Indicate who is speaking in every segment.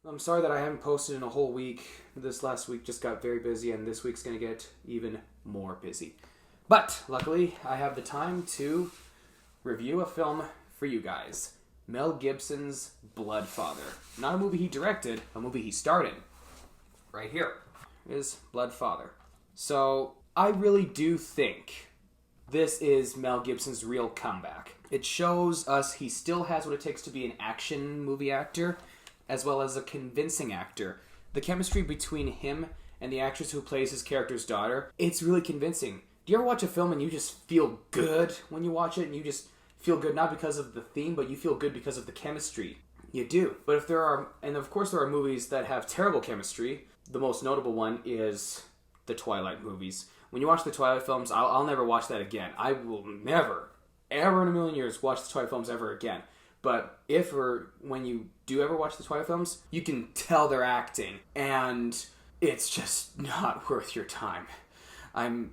Speaker 1: I'm sorry that I haven't posted in a whole week. This last week just got very busy, and this week's going to get even more busy. But, luckily, I have the time to review a film for you guys. Mel Gibson's Bloodfather. Not a movie he directed, a movie he starred in. Right here is Bloodfather. So, I really do think this is Mel Gibson's real comeback. It shows us he still has what it takes to be an action movie actor, as well as a convincing actor. The chemistry between him and the actress who plays his character's daughter, it's really convincing. Do you ever watch a film and you just feel good when you watch it, and you just feel good not because of the theme, but you feel good because of the chemistry? You do. But if there are, and of course there are movies that have terrible chemistry. The most notable one is the Twilight movies. When you watch the Twilight films, I'll never watch that again. I will never, ever in a million years, watch the Twilight films ever again. But if or when you do ever watch the Twilight films, you can tell they're acting, and it's just not worth your time. No,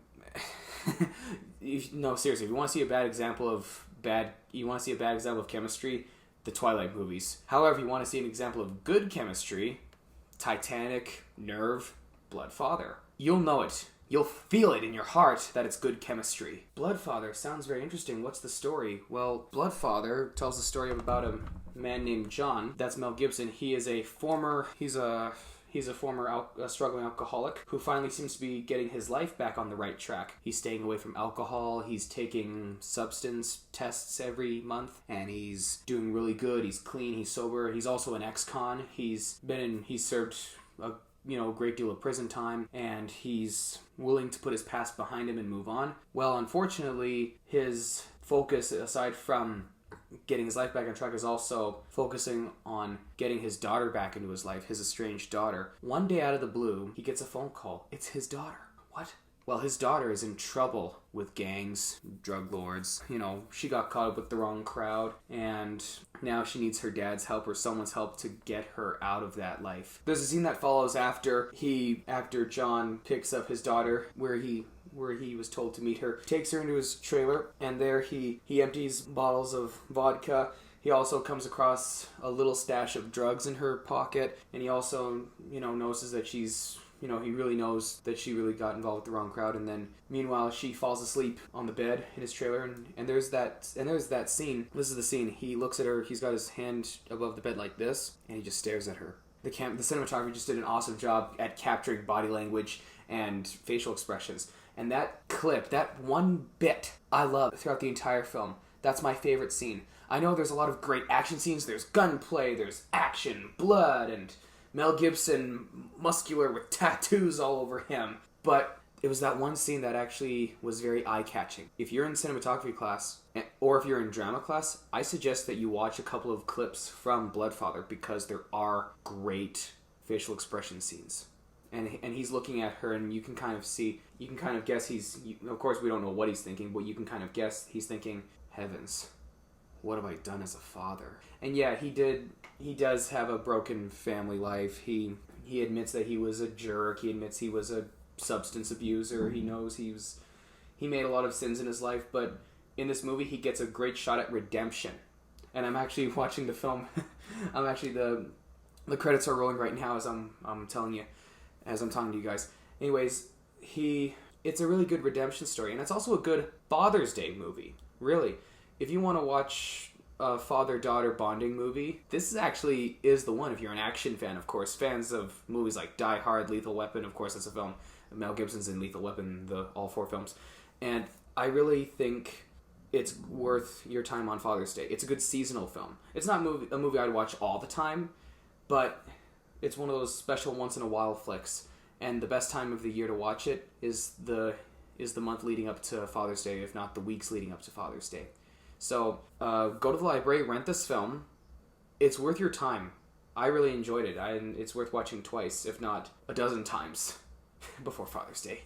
Speaker 1: seriously, if you want to see a bad example of chemistry, the Twilight movies. However, you want to see an example of good chemistry, Titanic, Nerve, Bloodfather. You'll know it. You'll feel it in your heart that it's good chemistry. Bloodfather sounds very interesting. What's the story? Well, Bloodfather tells the story about a man named John. That's Mel Gibson. He's a former struggling alcoholic who finally seems to be getting his life back on the right track. He's staying away from alcohol. He's taking substance tests every month, and he's doing really good. He's clean. He's sober. He's also an ex-con. He's served a great deal of prison time, and he's willing to put his past behind him and move on. Well, unfortunately, his focus, aside from getting his life back on track, is also focusing on getting his daughter back into his life, his estranged daughter. One day out of the blue, he gets a phone call. It's his daughter. What? Well, his daughter is in trouble with gangs, drug lords. She got caught up with the wrong crowd, and now she needs her dad's help or someone's help to get her out of that life. There's a scene that follows after John picks up his daughter, where he was told to meet her, takes her into his trailer, and there he empties bottles of vodka. He also comes across a little stash of drugs in her pocket, and he also, notices that he really knows that she really got involved with the wrong crowd, and then meanwhile she falls asleep on the bed in his trailer, and there's that scene. This is the scene. He looks at her, he's got his hand above the bed like this, and he just stares at her. The cinematography just did an awesome job at capturing body language and facial expressions. And that clip, that one bit, I love throughout the entire film. That's my favorite scene. I know there's a lot of great action scenes. There's gunplay, there's action, blood, and Mel Gibson muscular with tattoos all over him. But it was that one scene that actually was very eye-catching. If you're in cinematography class, or if you're in drama class, I suggest that you watch a couple of clips from Bloodfather, because there are great facial expression scenes. And he's looking at her, and you can kind of guess of course we don't know what he's thinking, but you can kind of guess he's thinking, heavens, what have I done as a father? And yeah, he does have a broken family life. He admits that he was a jerk. He admits he was a substance abuser. He knows he made a lot of sins in his life, but in this movie he gets a great shot at redemption. And I'm actually watching the film. The credits are rolling right now as I'm talking to you guys. Anyways, it's a really good redemption story, and it's also a good Father's Day movie. Really, if you want to watch a father-daughter bonding movie, this is the one. If you're an action fan, of course, fans of movies like Die Hard, Lethal Weapon, of course, that's a film. Mel Gibson's in Lethal Weapon, all 4 films, and I really think it's worth your time on Father's Day. It's a good seasonal film. It's not a movie I'd watch all the time, but it's one of those special once-in-a-while flicks, and the best time of the year to watch it is the month leading up to Father's Day, if not the weeks leading up to Father's Day. So go to the library, rent this film. It's worth your time. I really enjoyed it, and it's worth watching twice, if not a dozen times, before Father's Day.